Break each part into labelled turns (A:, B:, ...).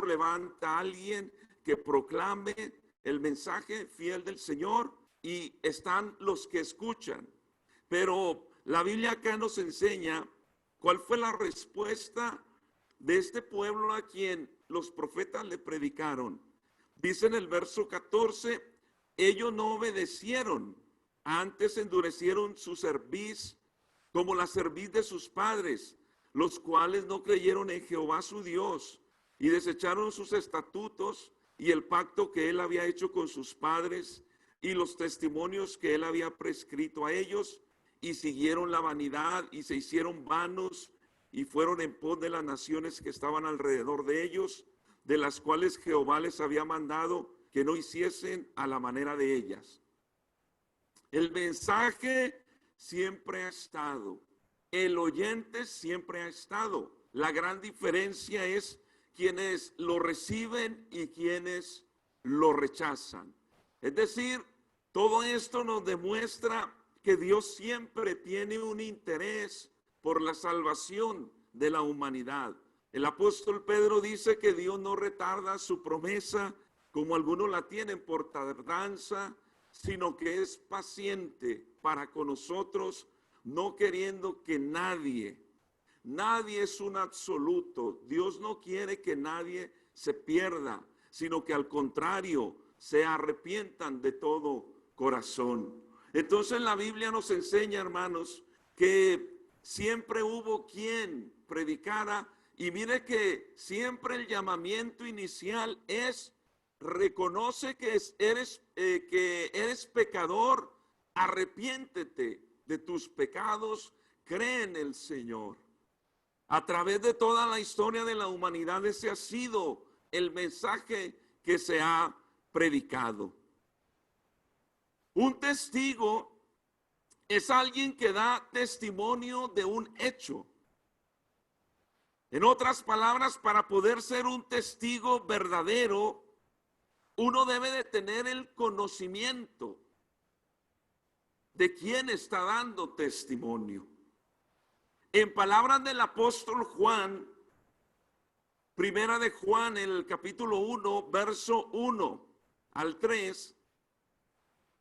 A: levanta a alguien que proclame el mensaje fiel del Señor y están los que escuchan. Pero la Biblia acá nos enseña cuál fue la respuesta de este pueblo a quien los profetas le predicaron. Dice en el verso 14, ellos no obedecieron, antes endurecieron su cerviz como la cerviz de sus padres, los cuales no creyeron en Jehová su Dios y desecharon sus estatutos y el pacto que él había hecho con sus padres y los testimonios que él había prescrito a ellos, y siguieron la vanidad y se hicieron vanos y fueron en pos de las naciones que estaban alrededor de ellos, de las cuales Jehová les había mandado que no hiciesen a la manera de ellas. El mensaje siempre ha estado, el oyente siempre ha estado. La gran diferencia es quienes lo reciben y quienes lo rechazan. Es decir, todo esto nos demuestra que Dios siempre tiene un interés por la salvación de la humanidad. El apóstol Pedro dice que Dios no retarda su promesa como algunos la tienen por tardanza, sino que es paciente para con nosotros, no queriendo que nadie es un absoluto. Dios no quiere que nadie se pierda, sino que al contrario, se arrepientan de todo corazón. Entonces la Biblia nos enseña, hermanos, que siempre hubo quien predicara, y mire que siempre el llamamiento inicial es: reconoce que eres pecador, arrepiéntete de tus pecados, cree en el Señor. A través de toda la historia de la humanidad, ese ha sido el mensaje que se ha predicado. Un testigo es alguien que da testimonio de un hecho. En otras palabras, para poder ser un testigo verdadero, uno debe de tener el conocimiento de quién está dando testimonio. En palabras del apóstol Juan, primera de Juan, en el capítulo 1, verso 1 al 3,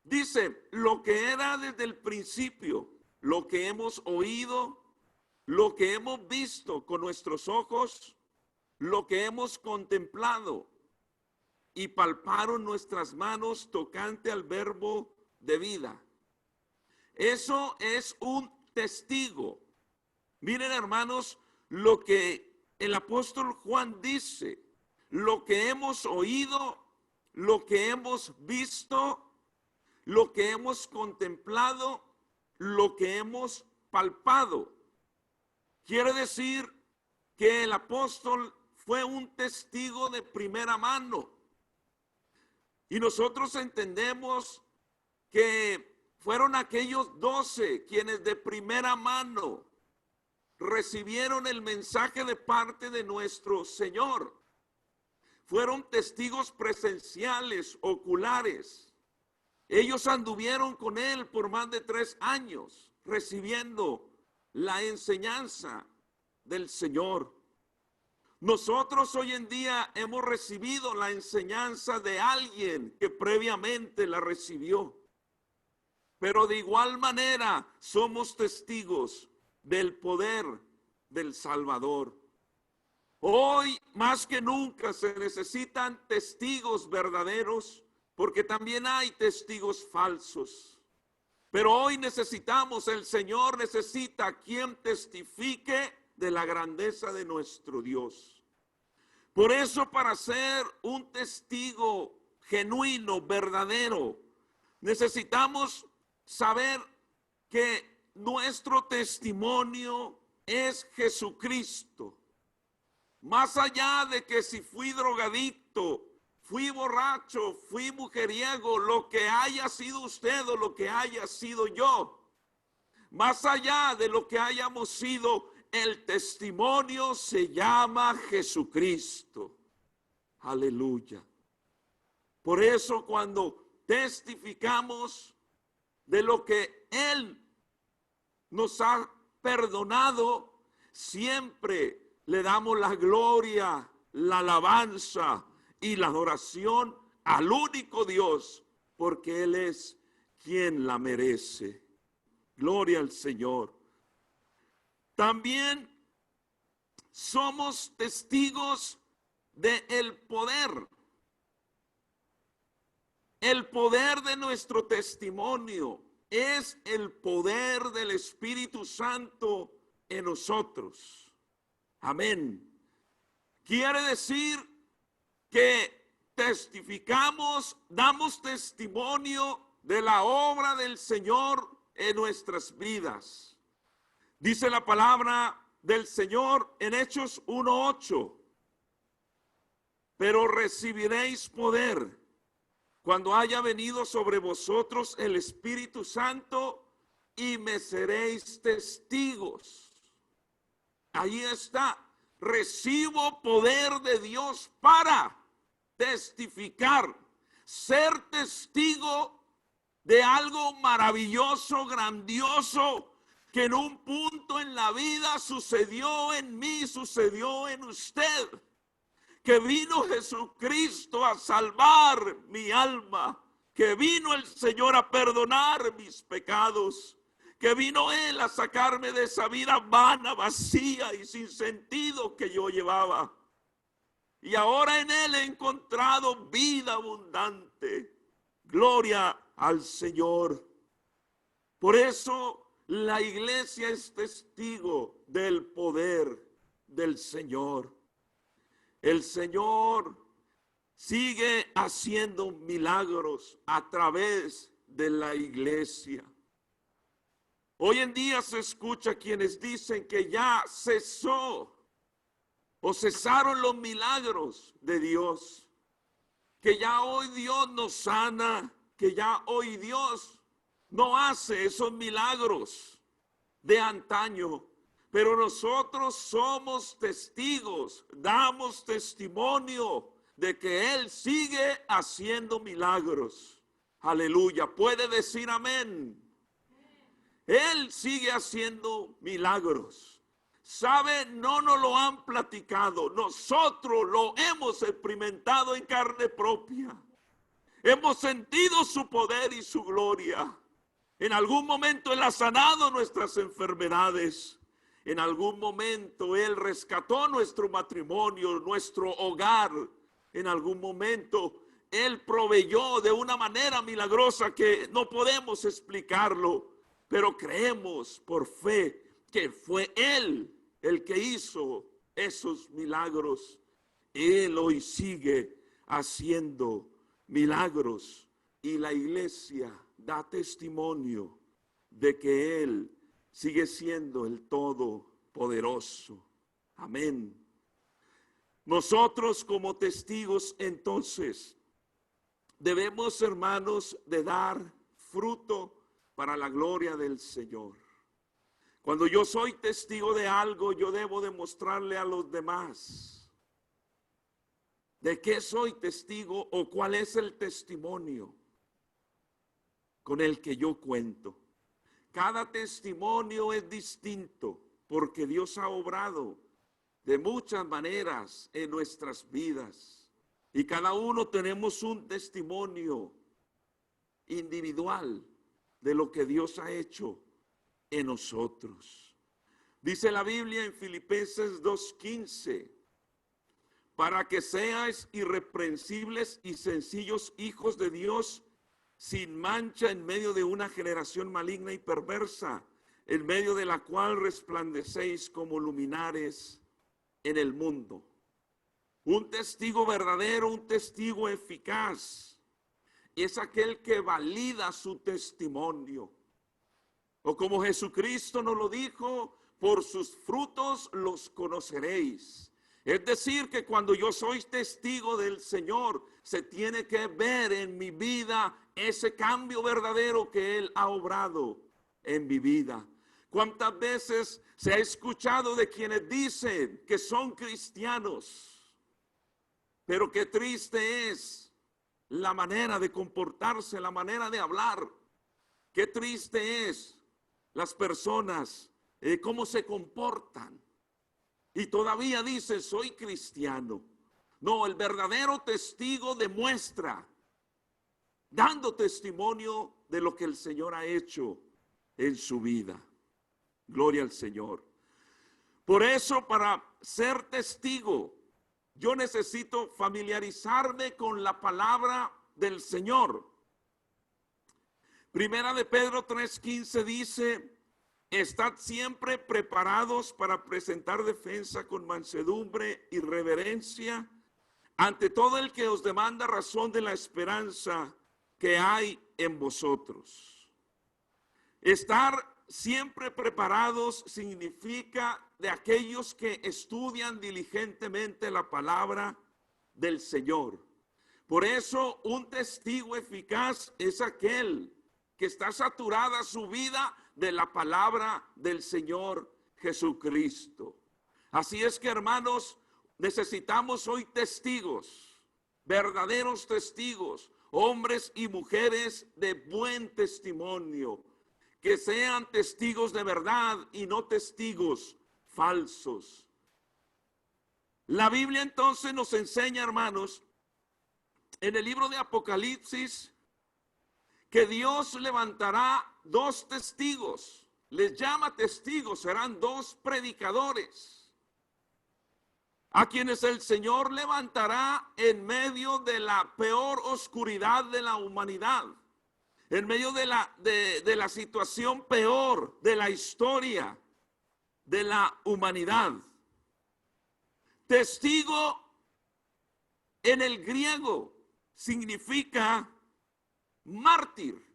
A: dice: lo que era desde el principio, lo que hemos oído, lo que hemos visto con nuestros ojos, lo que hemos contemplado y palparon nuestras manos tocante al verbo de vida. Eso es un testigo. Miren, hermanos, lo que el apóstol Juan dice: lo que hemos oído, lo que hemos visto, lo que hemos contemplado, lo que hemos palpado. Quiere decir que el apóstol fue un testigo de primera mano. Y nosotros entendemos que fueron aquellos 12 quienes de primera mano recibieron el mensaje de parte de nuestro Señor. Fueron testigos presenciales, oculares. Ellos anduvieron con él por más de 3 años, recibiendo la enseñanza del Señor. Nosotros hoy en día hemos recibido la enseñanza de alguien que previamente la recibió. Pero de igual manera somos testigos del poder del Salvador. Hoy más que nunca se necesitan testigos verdaderos, porque también hay testigos falsos. Pero hoy necesitamos, el Señor necesita quien testifique de la grandeza de nuestro Dios. Por eso, para ser un testigo genuino, verdadero, necesitamos saber que nuestro testimonio es Jesucristo. Más allá de que si fui drogadicto, fui borracho, fui mujeriego, lo que haya sido usted o lo que haya sido yo, más allá de lo que hayamos sido, el testimonio se llama Jesucristo. Aleluya. Por eso cuando testificamos de lo que Él nos ha perdonado, siempre le damos la gloria la alabanza y la adoración al único Dios, porque Él es quien la merece. Gloria al Señor. También somos testigos del poder. El poder de nuestro testimonio es el poder del Espíritu Santo en nosotros. Amén. Quiere decir que testificamos, damos testimonio de la obra del Señor en nuestras vidas. Dice la palabra del Señor en Hechos 1:8: pero recibiréis poder cuando haya venido sobre vosotros el Espíritu Santo, y me seréis testigos. Ahí está. Recibo poder de Dios para testificar, ser testigo de algo maravilloso, grandioso, que en un punto en la vida sucedió en mí, sucedió en usted. Que vino Jesucristo a salvar mi alma, que vino el Señor a perdonar mis pecados, que vino Él a sacarme de esa vida vana, vacía y sin sentido que yo llevaba. Y ahora en Él he encontrado vida abundante. Gloria al Señor. Por eso la iglesia es testigo del poder del Señor. El Señor sigue haciendo milagros a través de la iglesia. Hoy en día se escucha quienes dicen que ya cesó o cesaron los milagros de Dios, que ya hoy Dios nos sana, que ya hoy Dios no hace esos milagros de antaño. Pero nosotros somos testigos, damos testimonio de que Él sigue haciendo milagros. Aleluya, puede decir amén. Él sigue haciendo milagros. ¿Sabe? No nos lo han platicado, nosotros lo hemos experimentado en carne propia. Hemos sentido su poder y su gloria. En algún momento Él ha sanado nuestras enfermedades. En algún momento Él rescató nuestro matrimonio, nuestro hogar. En algún momento Él proveyó de una manera milagrosa que no podemos explicarlo, pero creemos por fe que fue Él el que hizo esos milagros. Él hoy sigue haciendo milagros y la iglesia da testimonio de que Él sigue siendo el Todopoderoso. Amén. Nosotros como testigos entonces debemos, hermanos, de dar fruto para la gloria del Señor. Cuando yo soy testigo de algo, yo debo demostrarle a los demás de qué soy testigo o cuál es el testimonio con el que yo cuento. Cada testimonio es distinto porque Dios ha obrado de muchas maneras en nuestras vidas. Y cada uno tenemos un testimonio individual de lo que Dios ha hecho en nosotros. Dice la Biblia en Filipenses 2:15: para que seáis irreprensibles y sencillos hijos de Dios, sin mancha en medio de una generación maligna y perversa, en medio de la cual resplandecéis como luminares en el mundo. Un testigo verdadero, un testigo eficaz, es aquel que valida su testimonio. O como Jesucristo nos lo dijo, por sus frutos los conoceréis. Es decir, que cuando yo soy testigo del Señor, se tiene que ver en mi vida ese cambio verdadero que Él ha obrado en mi vida. ¿Cuántas veces se ha escuchado de quienes dicen que son cristianos, pero qué triste es la manera de comportarse, la manera de hablar? Qué triste es las personas, cómo se comportan. Y todavía dicen, soy cristiano. No, el verdadero testigo demuestra, dando testimonio de lo que el Señor ha hecho en su vida. Gloria al Señor. Por eso, para ser testigo, yo necesito familiarizarme con la palabra del Señor. Primera de Pedro 3:15 dice: estad siempre preparados para presentar defensa con mansedumbre y reverencia ante todo el que os demanda razón de la esperanza que hay en vosotros. Estar siempre preparados significa de aquellos que estudian diligentemente la palabra del Señor. Por eso un testigo eficaz es aquel que está saturada su vida de la palabra del Señor Jesucristo. Así es que, hermanos, necesitamos hoy testigos, verdaderos testigos, hombres y mujeres de buen testimonio, que sean testigos de verdad y no testigos falsos. La Biblia entonces nos enseña, hermanos, en el libro de Apocalipsis, que Dios levantará dos testigos. Les llama testigos, serán dos predicadores, a quienes el Señor levantará en medio de la peor oscuridad de la humanidad, en medio de la situación peor de la historia de la humanidad. Testigo en el griego significa mártir.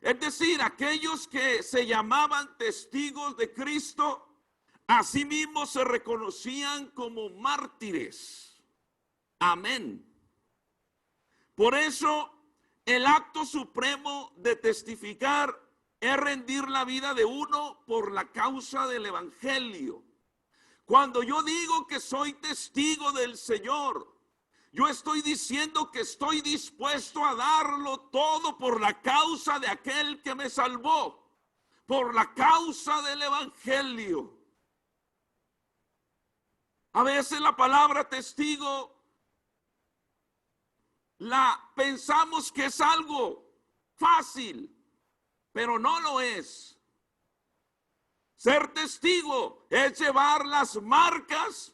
A: Es decir, aquellos que se llamaban testigos de Cristo, asimismo se reconocían como mártires. Amén. Por eso, el acto supremo de testificar es rendir la vida de uno por la causa del evangelio. Cuando yo digo que soy testigo del Señor, yo estoy diciendo que estoy dispuesto a darlo todo por la causa de aquel que me salvó, por la causa del evangelio. A veces la palabra testigo la pensamos que es algo fácil, pero no lo es. Ser testigo es llevar las marcas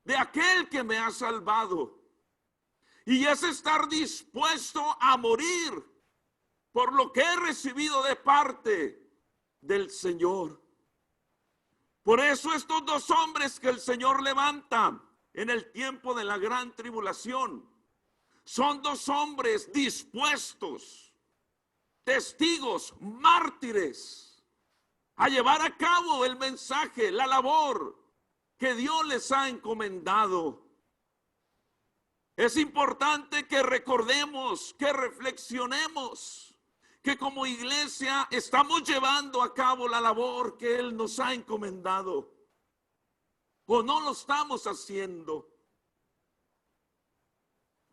A: de aquel que me ha salvado. Y es estar dispuesto a morir por lo que he recibido de parte del Señor. Por eso estos dos hombres que el Señor levanta en el tiempo de la gran tribulación, son dos hombres dispuestos, testigos, mártires, a llevar a cabo el mensaje, la labor que Dios les ha encomendado. Es importante que recordemos, que reflexionemos, que como iglesia estamos llevando a cabo la labor que Él nos ha encomendado, o no lo estamos haciendo.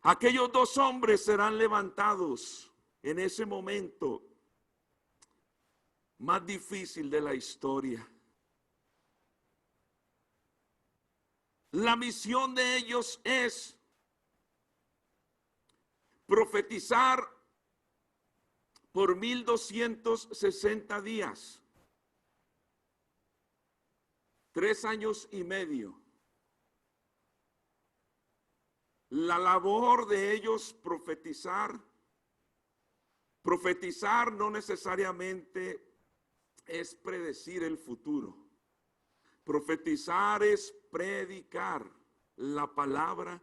A: Aquellos dos hombres serán levantados en ese momento más difícil de la historia. La misión de ellos es profetizar por 1260 días, 3 años y medio. La labor de ellos profetizar no necesariamente es predecir el futuro. Profetizar es predicar la palabra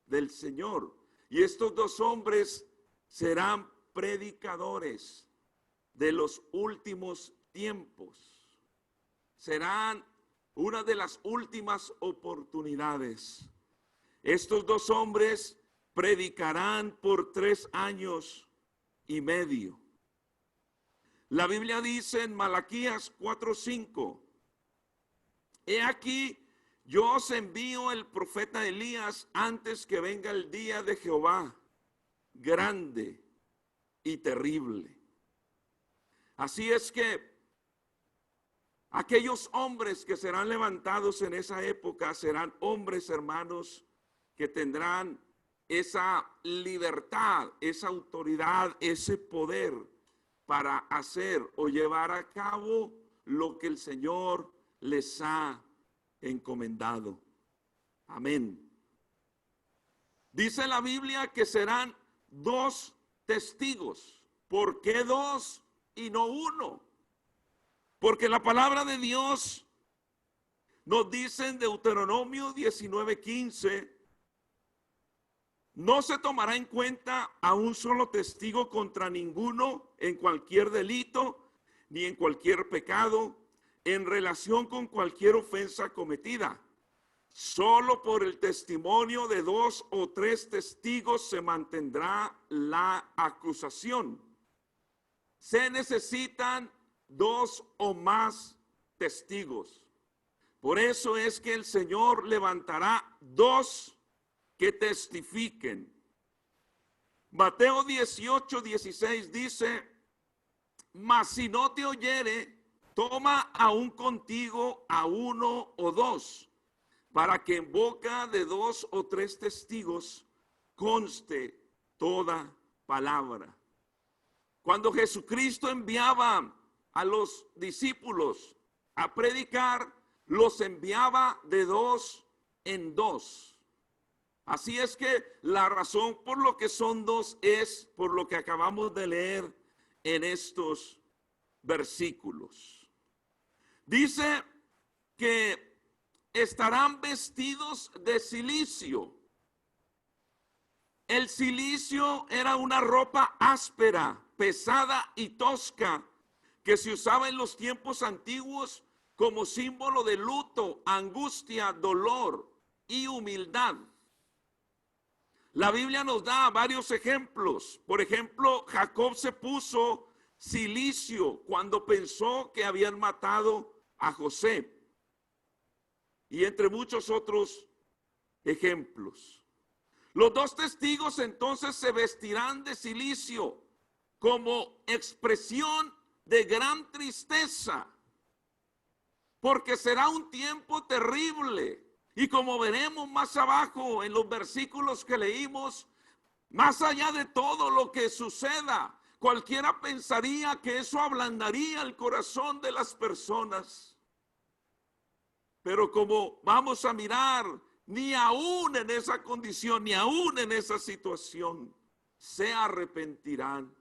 A: del Señor. Y estos dos hombres serán predicadores de los últimos tiempos. Serán una de las últimas oportunidades. Estos dos hombres predicarán por 3 años y medio. La Biblia dice en Malaquías 4:5: he aquí, yo os envío el profeta Elías antes que venga el día de Jehová, grande y terrible. Así es que Aquellos hombres que serán levantados en esa época serán hombres, hermanos, que tendrán esa libertad, esa autoridad, ese poder para hacer o llevar a cabo lo que el Señor les ha encomendado. Amén. Dice la Biblia que serán 2 testigos. ¿Por qué 2 y no 1? Porque la palabra de Dios nos dice en Deuteronomio 19:15, no se tomará en cuenta a un solo testigo contra ninguno en cualquier delito ni en cualquier pecado en relación con cualquier ofensa cometida. Solo por el testimonio de 2 o 3 testigos se mantendrá la acusación. Se necesitan 2 o más testigos. Por eso es que el Señor levantará 2 que testifiquen. Mateo 18:16 dice, mas si no te oyere, toma aún contigo a 1 o 2, para que en boca de 2 o 3 testigos conste toda palabra. Cuando Jesucristo enviaba a los discípulos a predicar, los enviaba de 2 en 2. Así es que la razón por lo que son 2 es por lo que acabamos de leer en estos versículos. Dice que estarán vestidos de cilicio. El cilicio era una ropa áspera, pesada y tosca que se usaba en los tiempos antiguos como símbolo de luto, angustia, dolor y humildad. La Biblia nos da varios ejemplos. Por ejemplo, Jacob se puso cilicio cuando pensó que habían matado a José. Y entre muchos otros ejemplos. Los 2 testigos entonces se vestirán de cilicio como expresión de gran tristeza, porque será un tiempo terrible. Y como veremos más abajo en los versículos que leímos, más allá de todo lo que suceda, cualquiera pensaría que eso ablandaría el corazón de las personas. Pero como vamos a mirar, ni aún en esa condición, ni aún en esa situación, se arrepentirán.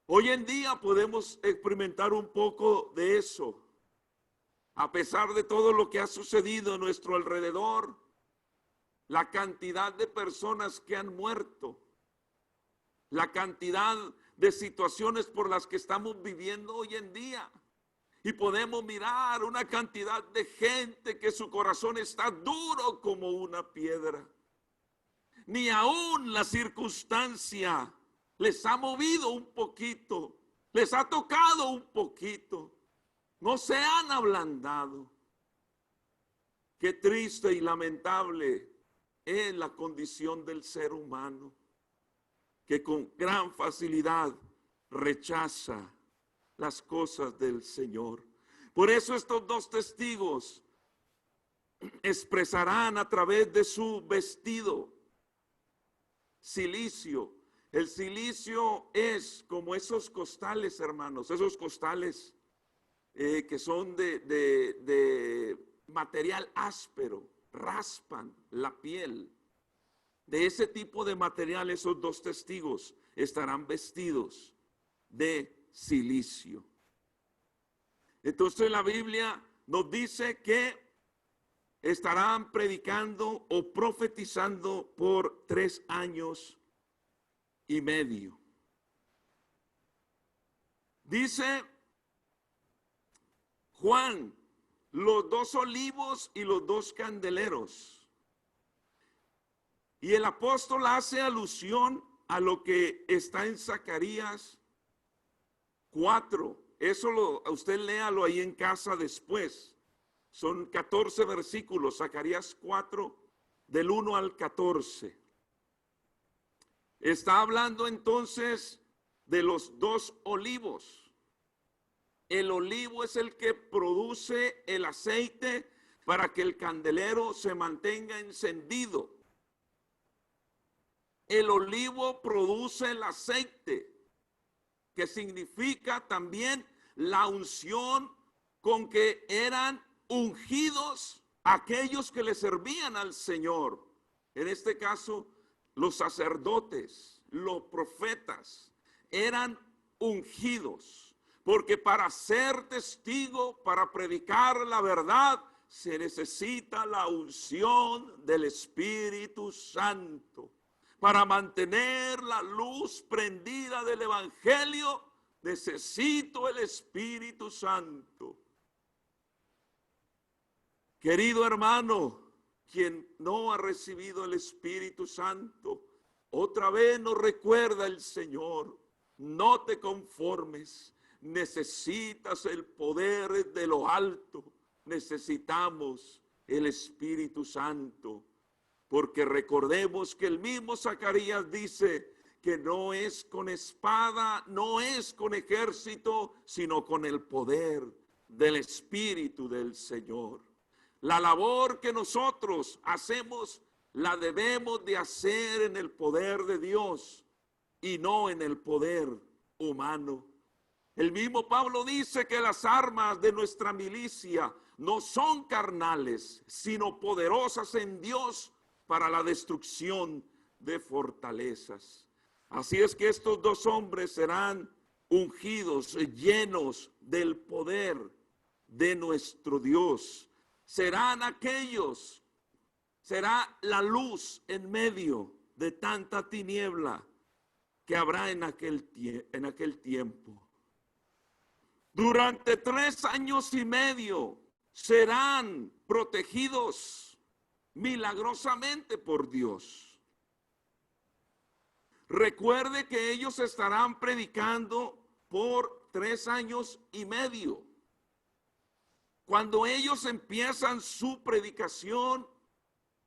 A: Hoy en día podemos experimentar un poco de eso. A pesar de todo lo que ha sucedido a nuestro alrededor, la cantidad de personas que han muerto, la cantidad de situaciones por las que estamos viviendo hoy en día. Y podemos mirar una cantidad de gente que su corazón está duro como una piedra. Ni aún la circunstancia les ha movido un poquito, les ha tocado un poquito. No se han ablandado. Qué triste y lamentable es la condición del ser humano, que con gran facilidad rechaza las cosas del Señor. Por eso estos 2 testigos expresarán a través de su vestido cilicio. El cilicio es como esos costales, hermanos, esos costales que son de material áspero, raspan la piel. De ese tipo de material, esos 2 testigos estarán vestidos de cilicio. Entonces la Biblia nos dice que estarán predicando o profetizando por 3 años y medio. Dice Juan, los 2 olivos y los 2 candeleros. Y el apóstol hace alusión a lo que está en Zacarías 4. Eso usted léalo ahí en casa después. Son 14 versículos, Zacarías 4, del 1 al 14. Está hablando entonces de los 2 olivos. El olivo es el que produce el aceite para que el candelero se mantenga encendido. El olivo produce el aceite, que significa también la unción con que eran ungidos aquellos que le servían al Señor. En este caso, los sacerdotes, los profetas, eran ungidos, porque para ser testigo, para predicar la verdad, se necesita la unción del Espíritu Santo. Para mantener la luz prendida del Evangelio, necesito el Espíritu Santo. Querido hermano, quien no ha recibido el Espíritu Santo, otra vez nos recuerda el Señor: no te conformes, necesitas el poder de lo alto, necesitamos el Espíritu Santo. Porque recordemos que el mismo Zacarías dice que no es con espada, no es con ejército, sino con el poder del Espíritu del Señor. La labor que nosotros hacemos la debemos de hacer en el poder de Dios y no en el poder humano. El mismo Pablo dice que las armas de nuestra milicia no son carnales, sino poderosas en Dios para la destrucción de fortalezas. Así es que estos dos hombres serán ungidos, llenos del poder de nuestro Dios. Serán aquellos, será la luz en medio de tanta tiniebla que habrá en aquel tiempo. Durante 3 años y medio serán protegidos milagrosamente por Dios. Recuerde que ellos estarán predicando por 3 años y medio. Cuando ellos empiezan su predicación,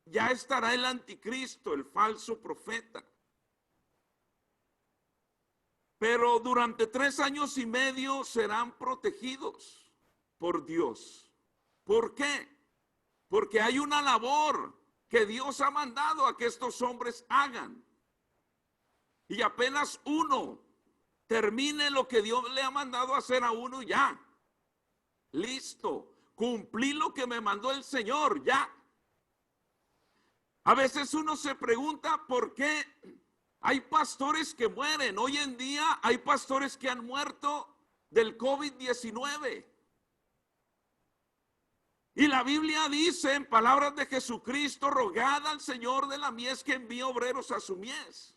A: ya estará el anticristo, el falso profeta. Pero durante 3 años y medio serán protegidos por Dios. ¿Por qué? Porque hay una labor que Dios ha mandado a que estos hombres hagan. Y apenas uno termine lo que Dios le ha mandado hacer a uno, ya. Listo. Cumplí lo que me mandó el Señor, ya. A veces uno se pregunta por qué hay pastores que mueren. Hoy en día hay pastores que han muerto del COVID-19. Y la Biblia dice en palabras de Jesucristo: rogad al Señor de la mies que envíe obreros a su mies.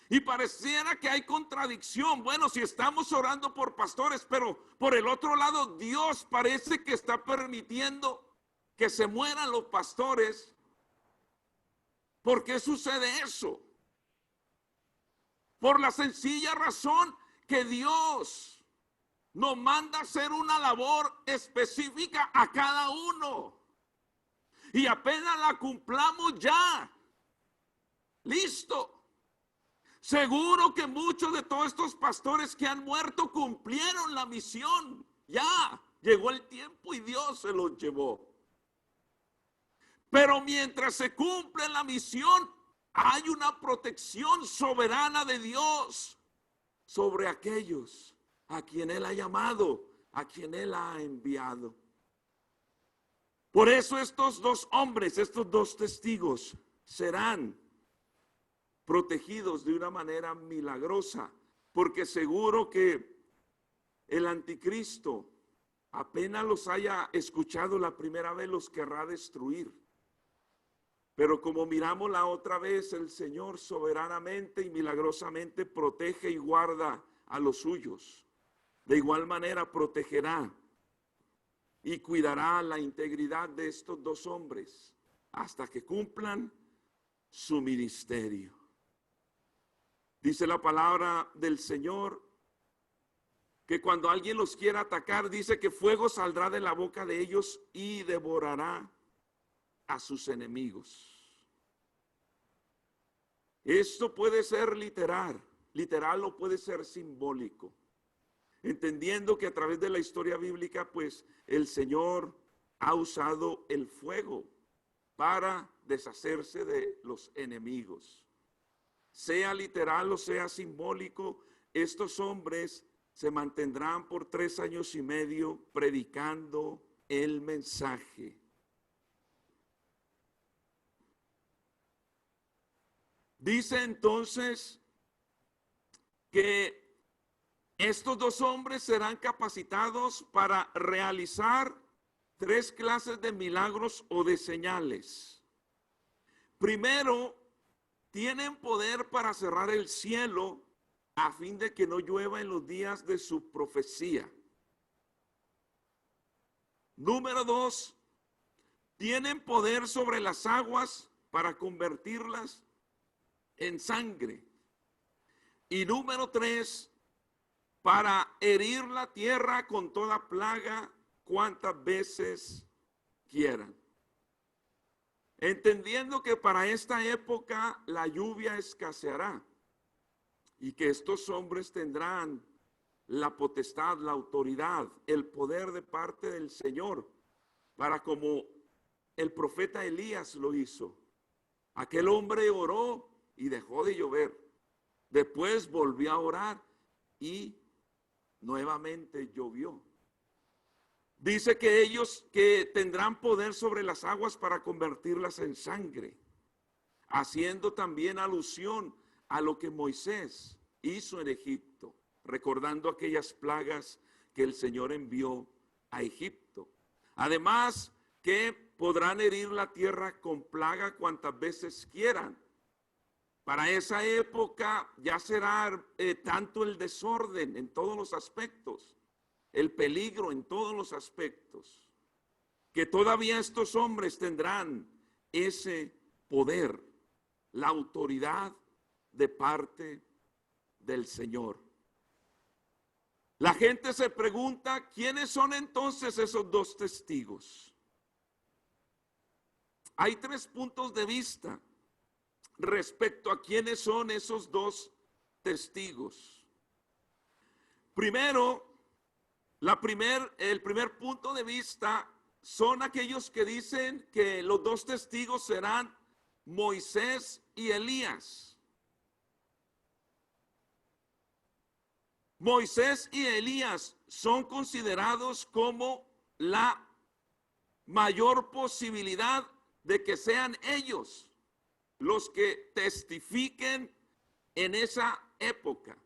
A: Y pareciera que hay contradicción. Bueno, si estamos orando por pastores, pero por el otro lado Dios parece que está permitiendo que se mueran los pastores. ¿Por qué sucede eso? Por la sencilla razón que Dios nos manda hacer una labor específica a cada uno. Y apenas la cumplamos, ya. Listo. Seguro que muchos de todos estos pastores que han muerto cumplieron la misión. Ya llegó el tiempo y Dios se los llevó. Pero mientras se cumple la misión, hay una protección soberana de Dios sobre aquellos a quien Él ha llamado, a quien Él ha enviado. Por eso estos dos hombres, estos dos testigos, serán protegidos de una manera milagrosa, porque seguro que el anticristo, apenas los haya escuchado la primera vez, los querrá destruir. Pero como miramos la otra vez, el Señor soberanamente y milagrosamente protege y guarda a los suyos. De igual manera protegerá y cuidará la integridad de estos dos hombres hasta que cumplan su ministerio. Dice la palabra del Señor que cuando alguien los quiera atacar, dice que fuego saldrá de la boca de ellos y devorará a sus enemigos. Esto puede ser literal o puede ser simbólico. entendiendo que a través de la historia bíblica, pues el Señor ha usado el fuego para deshacerse de los enemigos. Sea literal o sea simbólico, estos hombres se mantendrán por 3 años y medio predicando el mensaje. Dice entonces que estos 2 hombres serán capacitados para realizar 3 clases de milagros o de señales. Primero, tienen poder para cerrar el cielo a fin de que no llueva en los días de su profecía. Número 2, tienen poder sobre las aguas para convertirlas en sangre. Y número 3, para herir la tierra con toda plaga cuantas veces quieran. Entendiendo que para esta época la lluvia escaseará y que estos hombres tendrán la potestad, la autoridad, el poder de parte del Señor, para como el profeta Elías lo hizo. Aquel hombre oró y dejó de llover. Después volvió a orar y nuevamente llovió. Dice que ellos que tendrán poder sobre las aguas para convertirlas en sangre, haciendo también alusión a lo que Moisés hizo en Egipto, recordando aquellas plagas que el Señor envió a Egipto. Además, que podrán herir la tierra con plaga cuantas veces quieran. Para esa época ya será tanto el desorden en todos los aspectos, el peligro en todos los aspectos, que todavía estos hombres tendrán ese poder, la autoridad de parte del Señor. La gente se pregunta, ¿quiénes son entonces esos 2 testigos? Hay 3 puntos de vista respecto a quiénes son esos 2 testigos. Primero, el primer punto de vista son aquellos que dicen que los 2 testigos serán Moisés y Elías. Moisés y Elías son considerados como la mayor posibilidad de que sean ellos los que testifiquen en esa época.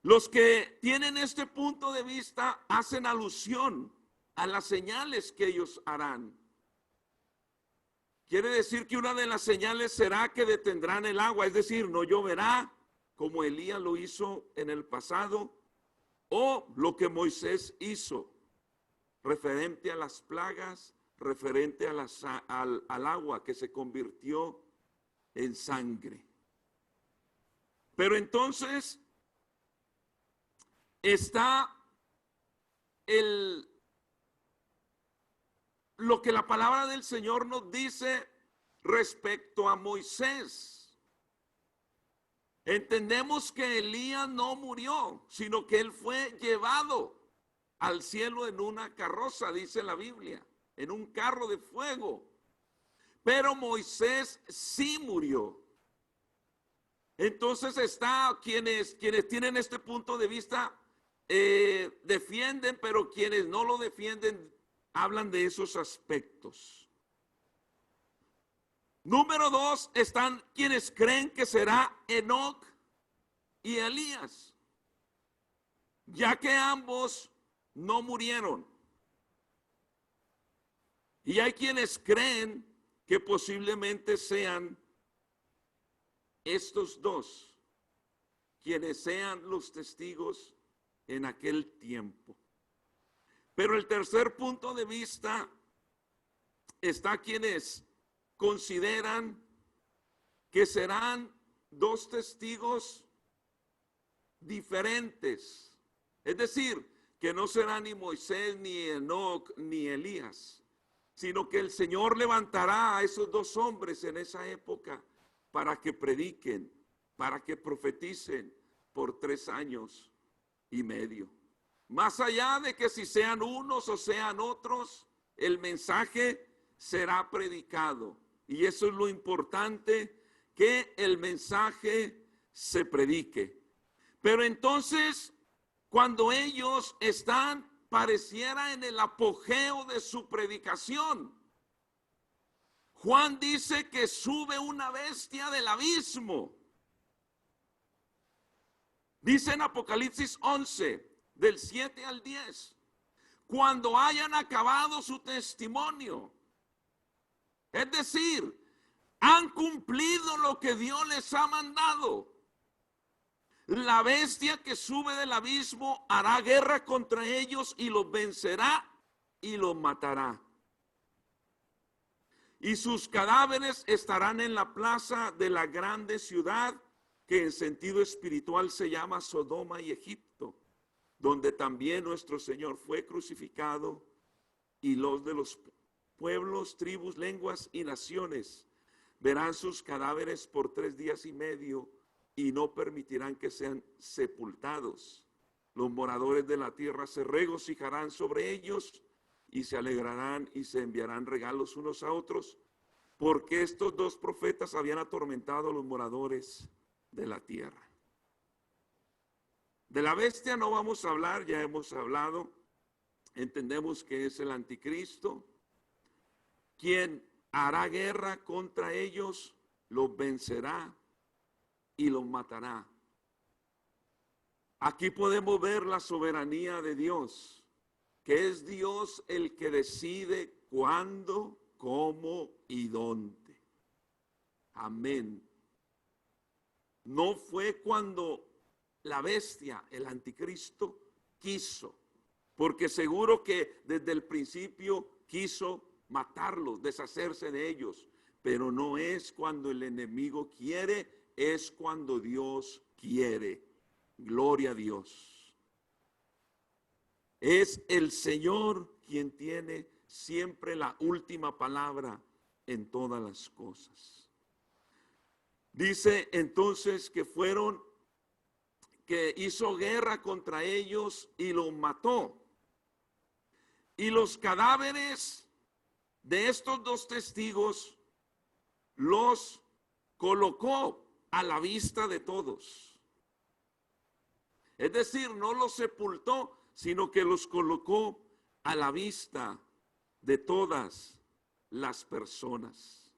A: Los que tienen este punto de vista hacen alusión a las señales que ellos harán. Quiere decir que una de las señales será que detendrán el agua, es decir, no lloverá como Elías lo hizo en el pasado, o lo que Moisés hizo, referente a las plagas, referente a al agua que se convirtió en sangre. Pero entonces está lo que la palabra del Señor nos dice respecto a Moisés. Entendemos que Elías no murió, sino que él fue llevado al cielo en una carroza, dice la Biblia, en un carro de fuego. Pero Moisés sí murió. Entonces está quienes tienen este punto de vista defienden, pero quienes no lo defienden hablan de esos aspectos. Número 2, están quienes creen que será Enoc y Elías, ya que ambos no murieron. Y hay quienes creen que posiblemente sean estos 2, quienes sean los testigos en aquel tiempo. Pero el tercer punto de vista está quienes consideran que serán 2 testigos diferentes. Es decir, que no será ni Moisés, ni Enoc, ni Elías, sino que el Señor levantará a esos 2 hombres en esa época para que prediquen, para que profeticen por 3 años y medio. Más allá de que si sean unos o sean otros, el mensaje será predicado. Y eso es lo importante, que el mensaje se predique. Pero entonces, cuando ellos están, pareciera en el apogeo de su predicación, Juan dice que sube una bestia del abismo. Dice en Apocalipsis 11, del 7 al 10, cuando hayan acabado su testimonio, es decir, han cumplido lo que Dios les ha mandado, la bestia que sube del abismo hará guerra contra ellos y los vencerá y los matará. Y sus cadáveres estarán en la plaza de la grande ciudad, que en sentido espiritual se llama Sodoma y Egipto, donde también nuestro Señor fue crucificado, y los de los pueblos, tribus, lenguas y naciones verán sus cadáveres por 3 días y medio y no permitirán que sean sepultados. Los moradores de la tierra se regocijarán sobre ellos y se alegrarán y se enviarán regalos unos a otros, porque estos 2 profetas habían atormentado a los moradores de la tierra. De la bestia no vamos a hablar, ya hemos hablado. Entendemos que es el anticristo, quien hará guerra contra ellos, los vencerá y los matará. Aquí podemos ver la soberanía de Dios, que es Dios el que decide cuándo, cómo y dónde. Amén. No fue cuando la bestia, el anticristo, quiso, porque seguro que desde el principio quiso matarlos, deshacerse de ellos, pero no es cuando el enemigo quiere, es cuando Dios quiere. Gloria a Dios. Es el Señor quien tiene siempre la última palabra en todas las cosas. Dice entonces que hizo guerra contra ellos y los mató. Y los cadáveres de estos 2 testigos los colocó a la vista de todos. Es decir, no los sepultó, sino que los colocó a la vista de todas las personas.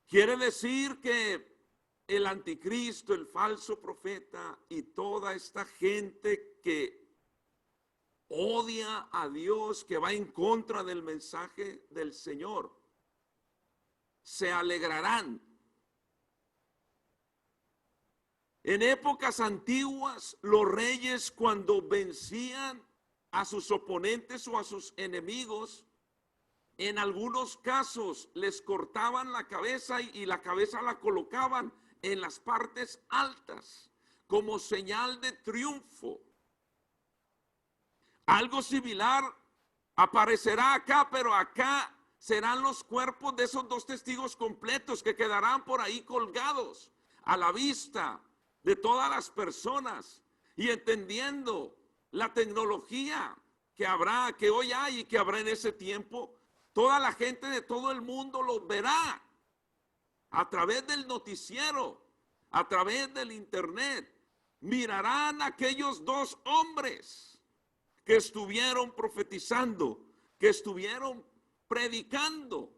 A: Quiere decir que el anticristo, el falso profeta y toda esta gente que odia a Dios, que va en contra del mensaje del Señor, se alegrarán. En épocas antiguas, los reyes, cuando vencían a sus oponentes o a sus enemigos, en algunos casos les cortaban la cabeza y la cabeza la colocaban en las partes altas como señal de triunfo. Algo similar aparecerá acá, pero acá serán los cuerpos de esos 2 testigos completos que quedarán por ahí colgados a la vista de todas las personas, y entendiendo la tecnología que habrá, que hoy hay y que habrá en ese tiempo, toda la gente de todo el mundo los verá a través del noticiero, a través del internet. Mirarán a aquellos 2 hombres que estuvieron profetizando, que estuvieron predicando,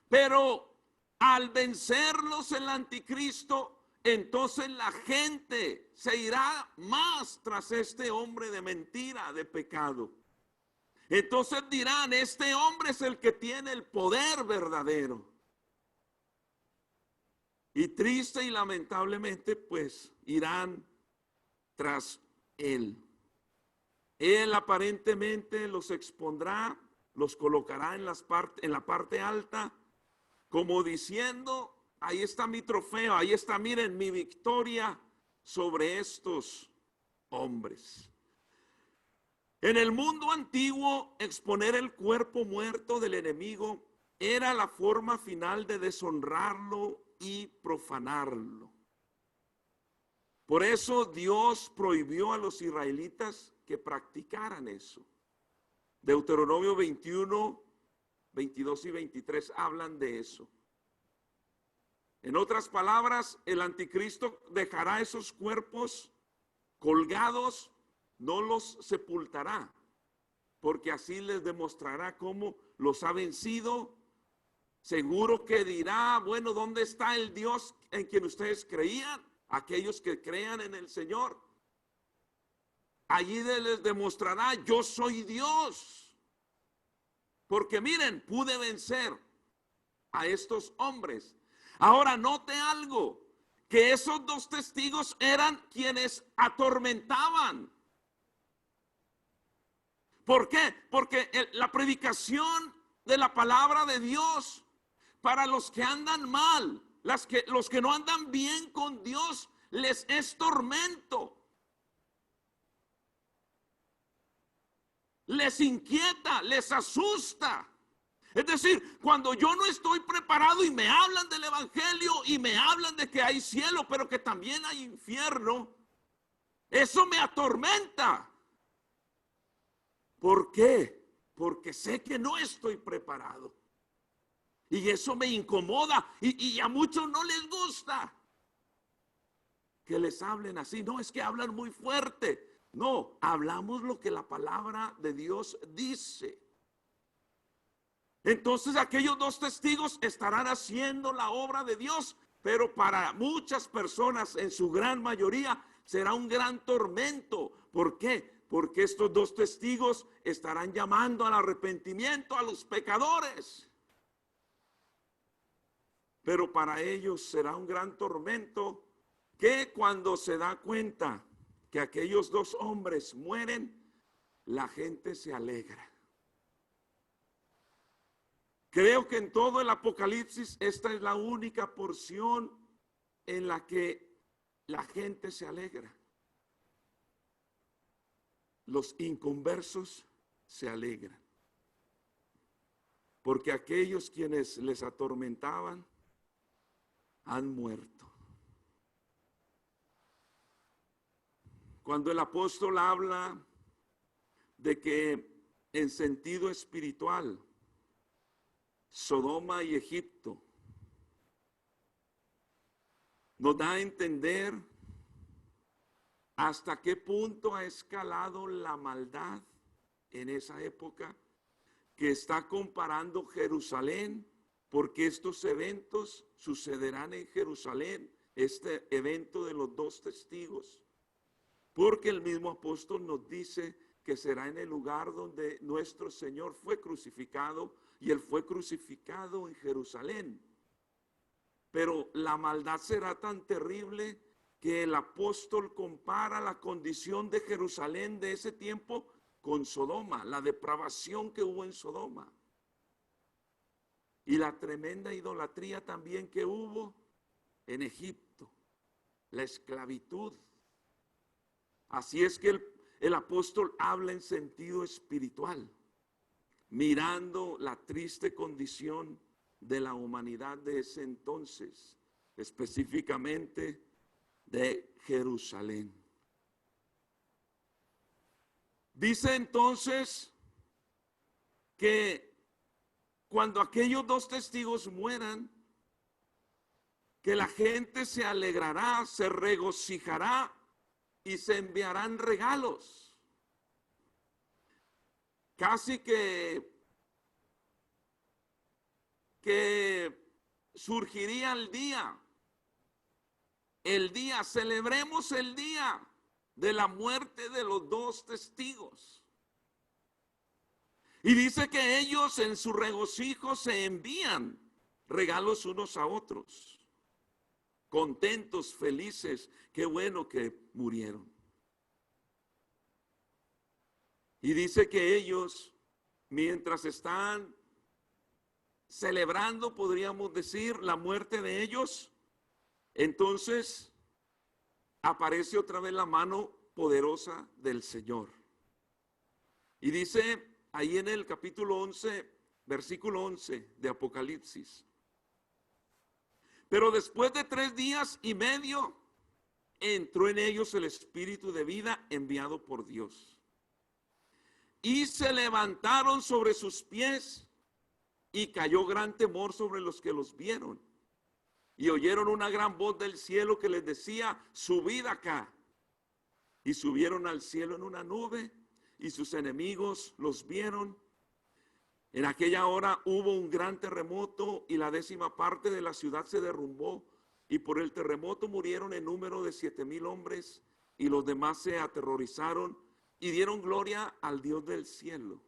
A: pero al vencerlos el anticristo, entonces la gente se irá más tras este hombre de mentira, de pecado. Entonces dirán, este hombre es el que tiene el poder verdadero. Y triste y lamentablemente, pues irán tras él. Él aparentemente los expondrá, los colocará en la parte alta, como diciendo, ahí está mi trofeo, ahí está, miren, mi victoria sobre estos hombres. En el mundo antiguo, exponer el cuerpo muerto del enemigo era la forma final de deshonrarlo y profanarlo. Por eso Dios prohibió a los israelitas que practicaran eso. Deuteronomio 21, 22 y 23 hablan de eso. En otras palabras, el anticristo dejará esos cuerpos colgados, no los sepultará, porque así les demostrará cómo los ha vencido. Seguro que dirá, bueno, ¿dónde está el Dios en quien ustedes creían? Aquellos que crean en el Señor. Allí les demostrará, yo soy Dios. Porque miren, pude vencer a estos hombres. Ahora note algo, que esos dos testigos eran quienes atormentaban. ¿Por qué? Porque la predicación de la palabra de Dios para los que andan mal, los que no andan bien con Dios, les es tormento. Les inquieta, les asusta. Es decir, cuando yo no estoy preparado y me hablan del evangelio y me hablan de que hay cielo, pero que también hay infierno, eso me atormenta. ¿Por qué? Porque sé que no estoy preparado. Y eso me incomoda y a muchos no les gusta que les hablen así. No, es que hablan muy fuerte. No, hablamos lo que la palabra de Dios dice. Entonces aquellos dos testigos estarán haciendo la obra de Dios, pero para muchas personas, en su gran mayoría, será un gran tormento. ¿Por qué? Porque estos dos testigos estarán llamando al arrepentimiento a los pecadores. Pero para ellos será un gran tormento que cuando se da cuenta que aquellos dos hombres mueren, la gente se alegra. Creo que en todo el Apocalipsis esta es la única porción en la que la gente se alegra. Los inconversos se alegran. Porque aquellos quienes les atormentaban han muerto. Cuando el apóstol habla de que en sentido espiritual Sodoma y Egipto nos da a entender hasta qué punto ha escalado la maldad en esa época, que está comparando Jerusalén, porque estos eventos sucederán en Jerusalén, este evento de los dos testigos, porque el mismo apóstol nos dice que será en el lugar donde nuestro Señor fue crucificado, y Él fue crucificado en Jerusalén. Pero la maldad será tan terrible que el apóstol compara la condición de Jerusalén de ese tiempo con Sodoma, la depravación que hubo en Sodoma. Y la tremenda idolatría también que hubo en Egipto, la esclavitud. Así es que el apóstol habla en sentido espiritual, mirando la triste condición de la humanidad de ese entonces, específicamente de Jerusalén. Dice entonces que cuando aquellos dos testigos mueran, que la gente se alegrará, se regocijará y se enviarán regalos. Casi que surgiría el día, celebremos el día de la muerte de los dos testigos. Y dice que ellos en su regocijo se envían regalos unos a otros, contentos, felices, qué bueno que murieron. Y dice que ellos, mientras están celebrando, podríamos decir, la muerte de ellos, entonces aparece otra vez la mano poderosa del Señor. Y dice ahí en el capítulo 11, versículo 11 de Apocalipsis: pero después de 3 días y medio, entró en ellos el espíritu de vida enviado por Dios. Y se levantaron sobre sus pies y cayó gran temor sobre los que los vieron. Y oyeron una gran voz del cielo que les decía, subid acá. Y subieron al cielo en una nube y sus enemigos los vieron. En aquella hora hubo un gran terremoto y la 10ª parte de la ciudad se derrumbó. Y por el terremoto murieron en número de 7,000 hombres y los demás se aterrorizaron y dieron gloria al Dios del cielo.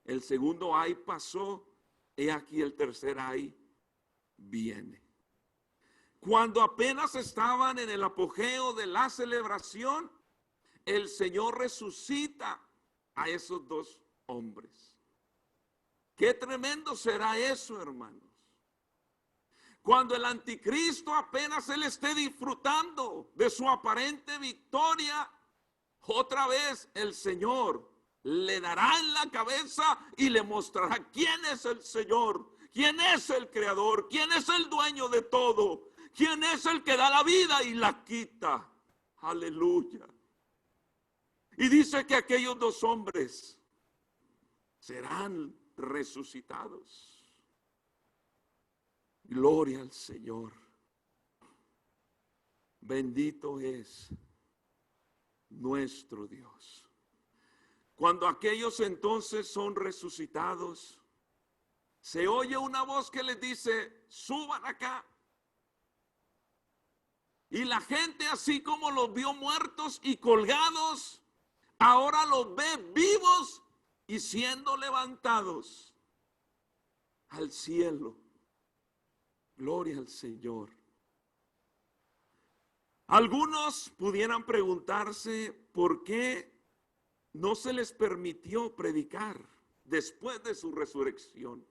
A: El segundo ay pasó, he aquí el tercer ay viene. Cuando apenas estaban en el apogeo de la celebración, el Señor resucita a esos 2 hombres. Qué tremendo será eso, hermanos. Cuando el anticristo apenas él esté disfrutando de su aparente victoria, otra vez el Señor le dará en la cabeza y le mostrará quién es el Señor, quién es el creador, quién es el dueño de todo, quién es el que da la vida y la quita. Aleluya. Y dice que aquellos 2 hombres serán resucitados. Gloria al Señor. Bendito es nuestro Dios. Cuando aquellos entonces son resucitados, se oye una voz que les dice, suban acá. Y la gente, así como los vio muertos y colgados, ahora los ve vivos y siendo levantados al cielo. Gloria al Señor. Algunos pudieran preguntarse por qué no se les permitió predicar después de su resurrección.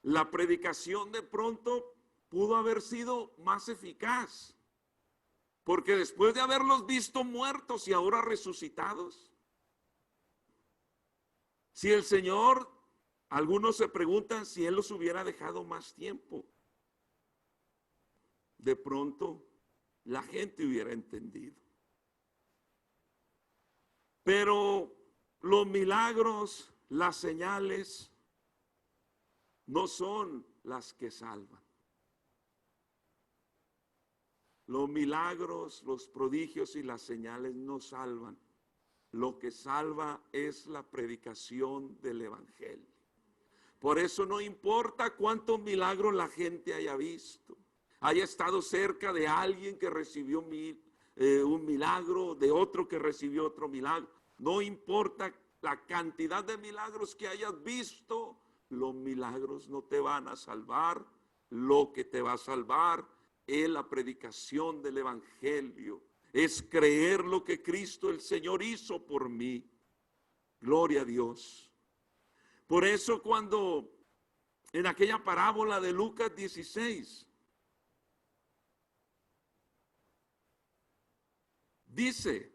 A: La predicación de pronto pudo haber sido más eficaz, porque después de haberlos visto muertos y ahora resucitados, si el Señor, algunos se preguntan si Él los hubiera dejado más tiempo, de pronto la gente hubiera entendido. Pero los milagros, las señales, no son las que salvan. Los milagros, los prodigios y las señales no salvan. Lo que salva es la predicación del evangelio. Por eso no importa cuántos milagros la gente haya visto, haya estado cerca de alguien que recibió un milagro, de otro que recibió otro milagro. No importa la cantidad de milagros que hayas visto, los milagros no te van a salvar. Lo que te va a salvar es la predicación del evangelio. Es creer lo que Cristo el Señor hizo por mí. Gloria a Dios. Por eso cuando en aquella parábola de Lucas 16, dice,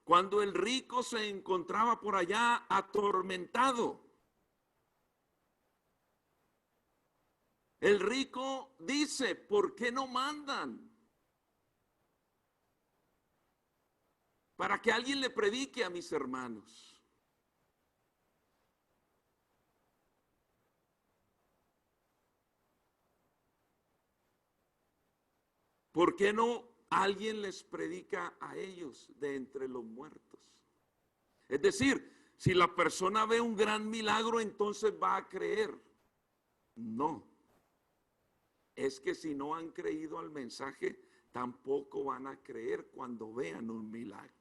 A: cuando el rico se encontraba por allá atormentado, el rico dice, ¿por qué no mandan para que alguien le predique a mis hermanos? ¿Por qué no alguien les predica a ellos de entre los muertos? Es decir, si la persona ve un gran milagro, entonces va a creer. No. Es que si no han creído al mensaje, tampoco van a creer cuando vean un milagro.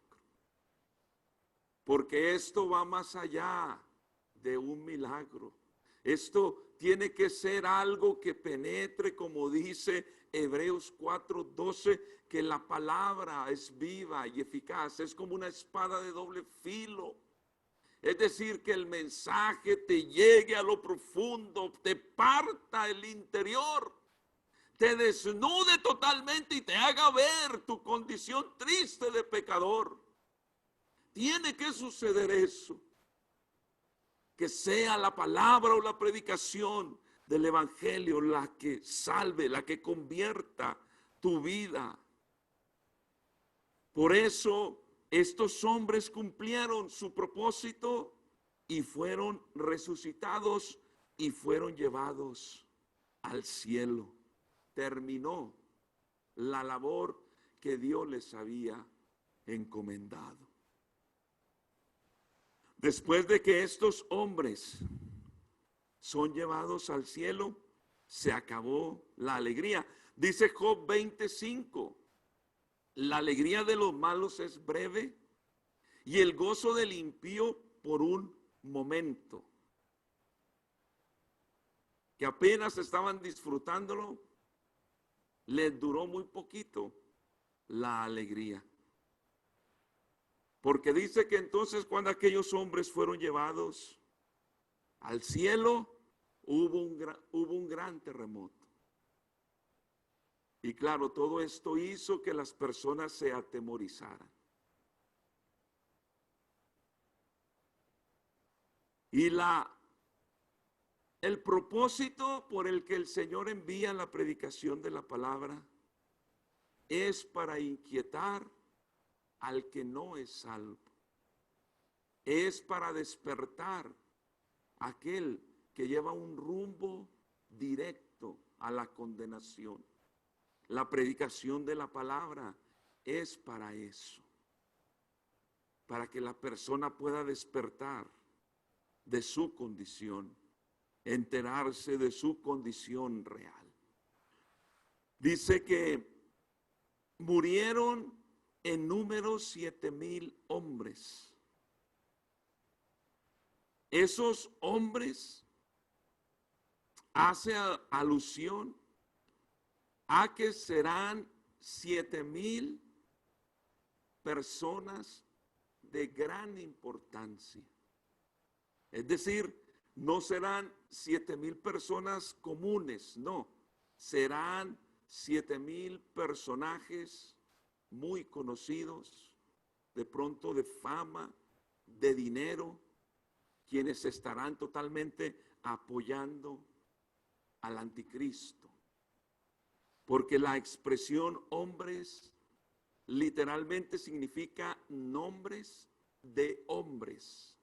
A: Porque esto va más allá de un milagro. Esto tiene que ser algo que penetre, como dice Hebreos 4:12, que la palabra es viva y eficaz, es como una espada de doble filo. Es decir, que el mensaje te llegue a lo profundo, te parta el interior, te desnude totalmente y te haga ver tu condición triste de pecador. Tiene que suceder eso. Que sea la palabra o la predicación del evangelio, la que salve, la que convierta tu vida. Por eso estos hombres cumplieron su propósito y fueron resucitados y fueron llevados al cielo. Terminó la labor que Dios les había encomendado. Después de que estos hombres son llevados al cielo, se acabó la alegría. Dice Job 25, la alegría de los malos es breve y el gozo del impío por un momento. Que apenas estaban disfrutándolo, les duró muy poquito la alegría. Porque dice que entonces cuando aquellos hombres fueron llevados al cielo, hubo un gran terremoto. Y claro, todo esto hizo que las personas se atemorizaran. Y el propósito por el que el Señor envía la predicación de la palabra es para inquietar al que no es salvo. Es para despertar a aquel que lleva un rumbo directo a la condenación. La predicación de la palabra es para eso, para que la persona pueda despertar de su condición, enterarse de su condición real. Dice que murieron en número 7,000 hombres. Esos hombres hace alusión a que serán 7,000 personas de gran importancia. Es decir, no serán 7,000 personas comunes, no, serán 7,000 personajes muy conocidos, de pronto de fama, de dinero, quienes estarán totalmente apoyando al anticristo. Porque la expresión hombres literalmente significa nombres de hombres.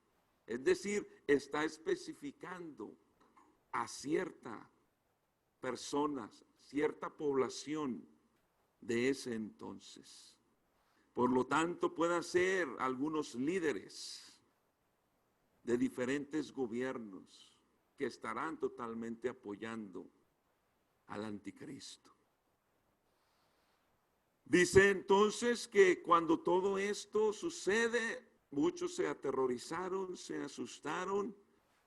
A: Es decir, está especificando a cierta personas, cierta población de ese entonces. Por lo tanto, pueden ser algunos líderes de diferentes gobiernos que estarán totalmente apoyando al anticristo. Dice entonces que cuando todo esto sucede, muchos se aterrorizaron, se asustaron,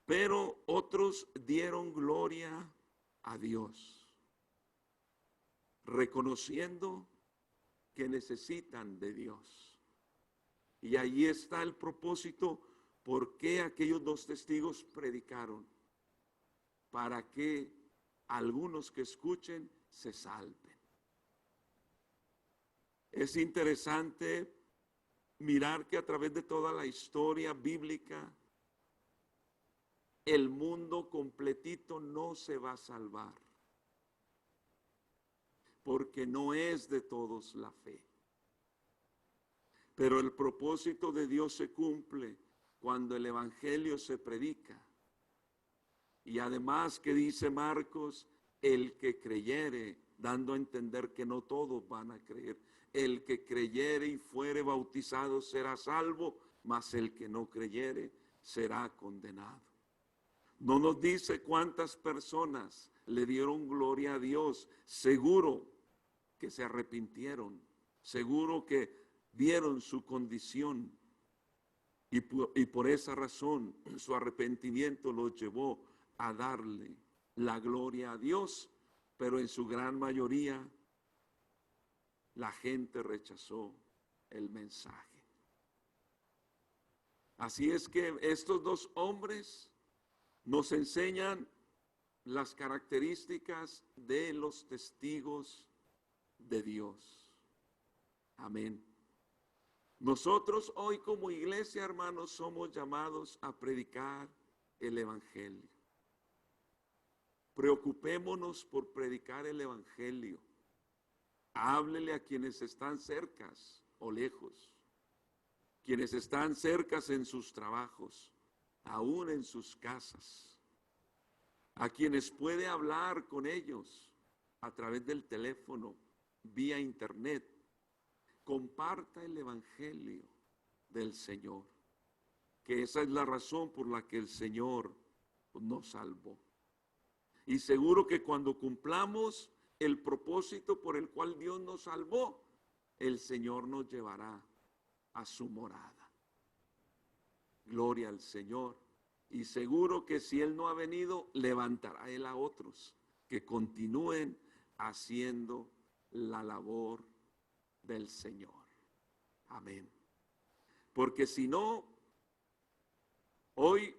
A: pero otros dieron gloria a Dios, reconociendo que necesitan de Dios. Y ahí está el propósito, por qué aquellos dos testigos predicaron, para que algunos que escuchen se salven. Es interesante mirar que a través de toda la historia bíblica, el mundo completito no se va a salvar, porque no es de todos la fe. Pero el propósito de Dios se cumple cuando el evangelio se predica. Y además que dice Marcos, el que creyere, dando a entender que no todos van a creer. El que creyere y fuere bautizado será salvo, mas el que no creyere será condenado. No nos dice cuántas personas le dieron gloria a Dios. Seguro que se arrepintieron, seguro que vieron su condición y por esa razón su arrepentimiento los llevó a darle la gloria a Dios, pero en su gran mayoría la gente rechazó el mensaje. Así es que estos dos hombres nos enseñan las características de los testigos de Dios. Amén. Nosotros hoy como iglesia, hermanos, somos llamados a predicar el evangelio. Preocupémonos por predicar el evangelio. Háblele a quienes están cercas o lejos, quienes están cercas en sus trabajos, aún en sus casas, a quienes puede hablar con ellos a través del teléfono, vía internet. Comparta el evangelio del Señor, que esa es la razón por la que el Señor nos salvó. Y seguro que cuando cumplamos el propósito por el cual Dios nos salvó, el Señor nos llevará a su morada. Gloria al Señor. Y seguro que si Él no ha venido, levantará Él a otros que continúen haciendo la labor del Señor. Amén. Porque si no, hoy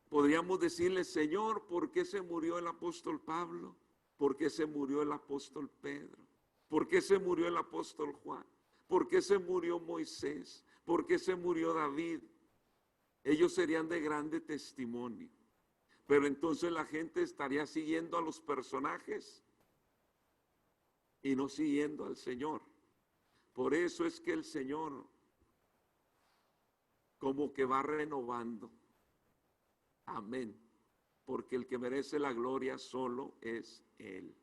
A: podríamos decirle: Señor, ¿por qué se murió el apóstol Pablo? ¿Por qué se murió el apóstol Pedro? ¿Por qué se murió el apóstol Juan? ¿Por qué se murió Moisés? ¿Por qué se murió David? Ellos serían de grande testimonio. Pero entonces la gente estaría siguiendo a los personajes y no siguiendo al Señor. Por eso es que el Señor como que va renovando. Amén. Porque el que merece la gloria solo es Él,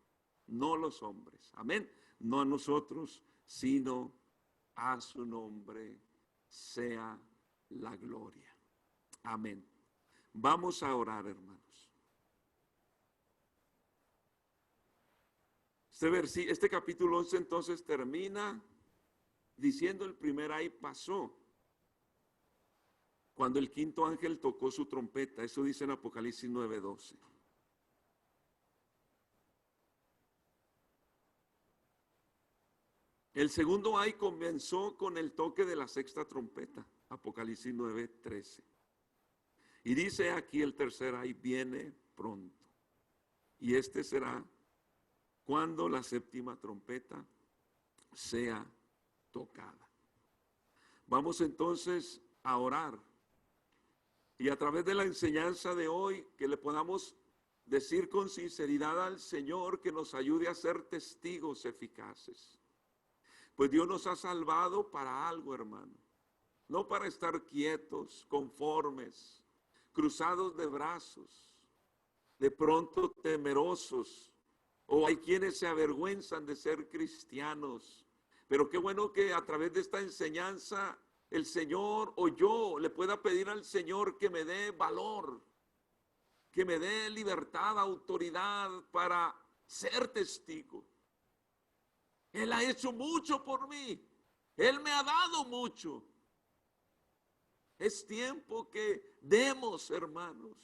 A: no los hombres. Amén. No a nosotros, sino a su nombre sea la gloria. Amén. Vamos a orar, hermanos. Este capítulo 11 entonces termina diciendo: el primer ay pasó, cuando el quinto ángel tocó su trompeta. Eso dice en Apocalipsis 9:12. El segundo ay comenzó con el toque de la sexta trompeta, Apocalipsis 9:13. Y dice aquí: el tercer ay viene pronto. Y este será cuando la séptima trompeta sea tocada. Vamos entonces a orar. Y a través de la enseñanza de hoy, que le podamos decir con sinceridad al Señor que nos ayude a ser testigos eficaces. Pues Dios nos ha salvado para algo, hermano. No para estar quietos, conformes, cruzados de brazos, de pronto temerosos. O hay quienes se avergüenzan de ser cristianos. Pero qué bueno que a través de esta enseñanza el Señor o yo le pueda pedir al Señor que me dé valor, que me dé libertad, autoridad para ser testigo. Él ha hecho mucho por mí. Él me ha dado mucho. Es tiempo que demos, hermanos,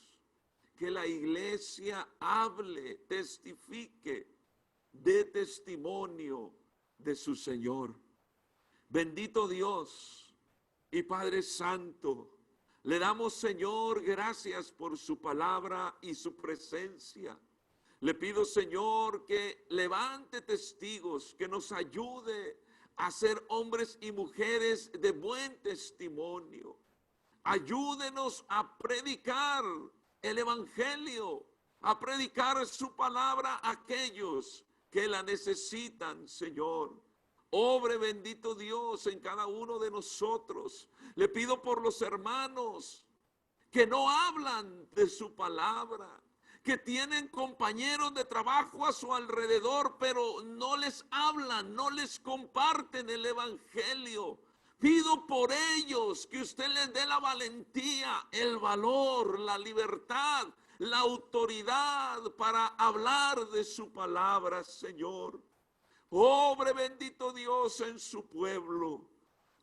A: que la iglesia hable, testifique, dé testimonio de su Señor. Bendito Dios y Padre Santo, le damos, Señor, gracias por su palabra y su presencia. Le pido, Señor, que levante testigos, que nos ayude a ser hombres y mujeres de buen testimonio. Ayúdenos a predicar el evangelio, a predicar su palabra a aquellos que la necesitan, Señor. Obre, bendito Dios, en cada uno de nosotros. Le pido por los hermanos que no hablan de su palabra, que tienen compañeros de trabajo a su alrededor, pero no les hablan, no les comparten el evangelio. Pido por ellos que usted les dé la valentía, el valor, la libertad, la autoridad para hablar de su palabra, Señor. Obre, bendito Dios, en su pueblo.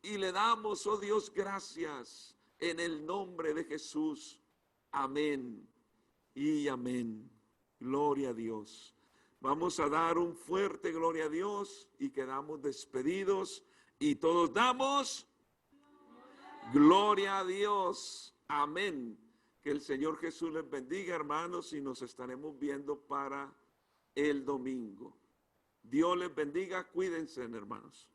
A: Y le damos, oh Dios, gracias en el nombre de Jesús. Amén y amén. Gloria a Dios. Vamos a dar un fuerte gloria a Dios y quedamos despedidos. Y todos damos gloria a Dios. Amén. Que el Señor Jesús les bendiga, hermanos, y nos estaremos viendo para el domingo. Dios les bendiga, cuídense, hermanos.